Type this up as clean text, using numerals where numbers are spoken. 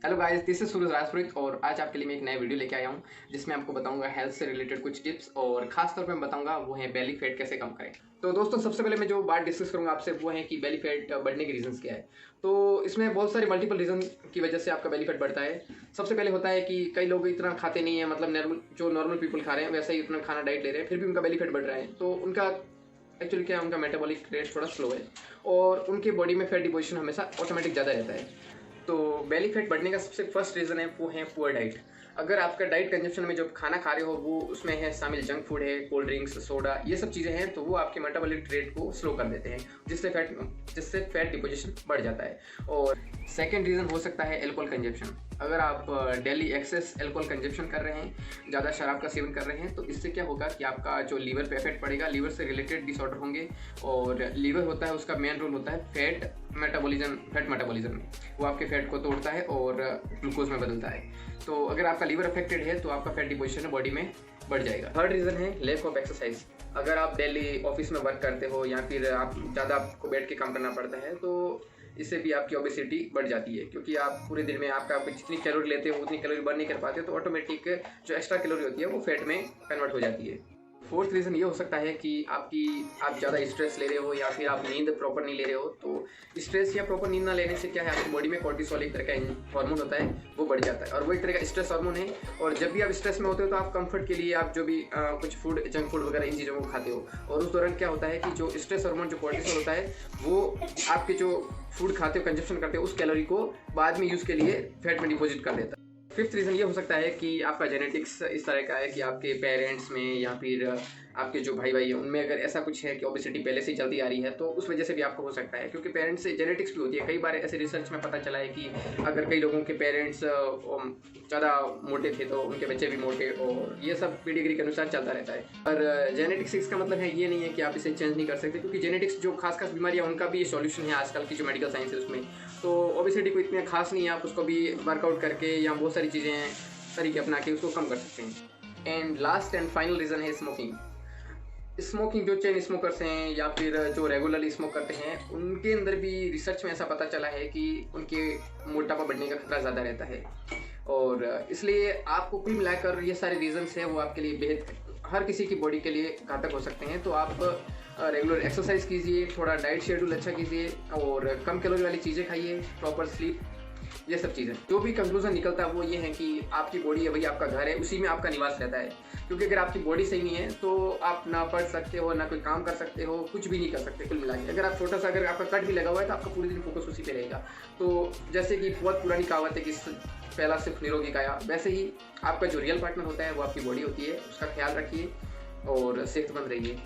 Hello guys, this is सूरज राजपुरोहित और आज आपके लिए मैं एक नया वीडियो लेके आया हूँ जिसमें आपको बताऊंगा हेल्थ से रिलेटेड कुछ टिप्स और खास तौर पे मैं बताऊंगा वो है बेली फैट कैसे कम करें। तो दोस्तों, सबसे पहले मैं जो बात डिस्कस करूंगा आपसे वो है कि बेली फैट बढ़ने के रीजंस क्या है। तो इसमें बहुत सारे मल्टीपल रीजन की वजह से आपका बेली फैट बढ़ता है। सबसे पहले होता है कि कई लोग इतना खाते नहीं है, मतलब नॉर्मल पीपल खा रहे हैं वैसा ही इतना खाना डाइट ले रहे हैं, फिर भी उनका बेली फैट बढ़ रहा है। तो उनका एक्चुअली क्या है, उनका मेटाबॉलिक रेट थोड़ा स्लो है और उनके बॉडी में फैट डिपोजिशन हमेशा ऑटोमेटिक ज़्यादा रहता है। तो बेली फैट बढ़ने का सबसे फर्स्ट रीज़न है वो है पुअर डाइट। अगर आपका डाइट कंजप्शन में जो खाना खा रहे हो वो उसमें है शामिल जंक फूड है, कोल्ड ड्रिंक्स, सोडा, ये सब चीज़ें हैं, तो वो आपके मेटाबॉलिक रेट को स्लो कर देते हैं जिससे फैट डिपोजिशन बढ़ जाता है। और सेकेंड रीज़न हो सकता है एल्कोहल कंजप्शन। अगर आप डेली एक्सेस एल्कोहल कंजप्शन कर रहे हैं, ज़्यादा शराब का सेवन कर रहे हैं, तो इससे क्या होगा कि आपका जो लीवर पे इफेक्ट पड़ेगा, लीवर से रिलेटेड डिसऑर्डर होंगे। और लीवर होता है, उसका मेन रोल होता है फैट मेटाबॉलिज्म में। वो आपके फैट को तोड़ता है और ग्लूकोज में बदलता है। तो अगर आपका लीवर अफेक्टेड है तो आपका फैट डिपोजिशन बॉडी में बढ़ जाएगा। थर्ड रीज़न है लैक ऑफ एक्सरसाइज। अगर आप डेली ऑफिस में वर्क करते हो या फिर आप ज़्यादा आपको बैठ के काम करना पड़ता है तो इससे भी आपकी ओबेसिटी बढ़ जाती है, क्योंकि आप पूरे दिन में आप जितनी कैलोरी लेते हो उतनी कैलोरी बर्न नहीं कर पाते, तो ऑटोमेटिक जो एक्स्ट्रा कैलोरी होती है वो फैट में कन्वर्ट हो जाती है। फोर्थ रीज़न ये हो सकता है कि आप ज़्यादा स्ट्रेस ले रहे हो या फिर आप नींद प्रॉपर नहीं ले रहे हो। तो स्ट्रेस या प्रॉपर नींद ना लेने से क्या है, आपकी बॉडी में कॉर्टिसोल एक तरह का हार्मोन होता है, वो बढ़ जाता है और वो एक तरह का स्ट्रेस हार्मोन है। और जब भी आप स्ट्रेस में होते हो तो आप कंफर्ट के लिए आप जो भी कुछ फूड, जंक फूड वगैरह इन चीज़ों को खाते हो, और उस दौरान क्या होता है कि जो स्ट्रेस हार्मोन जो कॉर्टिसोल होता है वो आपके जो फूड खाते हो, कंजप्शन करते हो, उस कैलोरी को बाद में यूज़ के लिए फैट में डिपॉजिट कर देता है। फिफ्थ रीज़न ये हो सकता है कि आपका जेनेटिक्स इस तरह का है कि आपके पेरेंट्स में या फिर आपके जो भाई हैं उनमें अगर ऐसा कुछ है कि ओबेसिटी पहले से ही चलती आ रही है, तो उस वजह से भी आपको हो सकता है, क्योंकि पेरेंट्स से जेनेटिक्स भी होती है। कई बार ऐसे रिसर्च में पता चला है कि अगर कई लोगों के पेरेंट्स ज़्यादा मोटे थे तो उनके बच्चे भी मोटे, और ये सब पेडिग्री के अनुसार चलता रहता है। और जेनेटिक्स इसका मतलब है ये नहीं है कि आप इसे चेंज नहीं कर सकते, क्योंकि जेनेटिक्स जो खास बीमारियाँ उनका भी सॉल्यूशन है आजकल की जो मेडिकल साइंस है उसमें। तो ओबेसिटी को इतना खास नहीं है, आप उसको भी वर्कआउट करके या बहुत सारी चीज़ें तरीके अपना के उसको कम कर सकते हैं। And last and final reason है स्मोकिंग। जो चेन स्मोकर्स हैं या फिर जो रेगुलरली स्मोक करते हैं, उनके अंदर भी रिसर्च में ऐसा पता चला है कि उनके मोटापा बढ़ने का खतरा ज़्यादा रहता है। और इसलिए आपको कुल मिलाकर ये सारे रीजंस हैं वो आपके लिए बेहद, हर किसी की बॉडी के लिए घातक हो सकते हैं। तो आप रेगुलर एक्सरसाइज कीजिए, थोड़ा डाइट शेड्यूल अच्छा कीजिए और कम कैलोरी वाली चीज़ें खाइए, प्रॉपर स्लीप, ये सब चीज़ें। जो भी कंक्लूजन निकलता है वो ये है कि आपकी बॉडी है वही आपका घर है, उसी में आपका निवास रहता है। क्योंकि अगर आपकी बॉडी सही नहीं है तो आप ना पढ़ सकते हो, ना कोई काम कर सकते हो, कुछ भी नहीं कर सकते कुल मिला के। अगर आप छोटा सा, अगर आपका कट भी लगा हुआ है तो आपका पूरे दिन फोकस उसी पे रहेगा। तो जैसे कि बहुत पुरानी कहावत है कि पहला सिर्फ निरोगी काया, वैसे ही आपका जो रियल पार्टनर होता है वो आपकी बॉडी होती है। उसका ख्याल रखिए और सेहतमंद रहिए।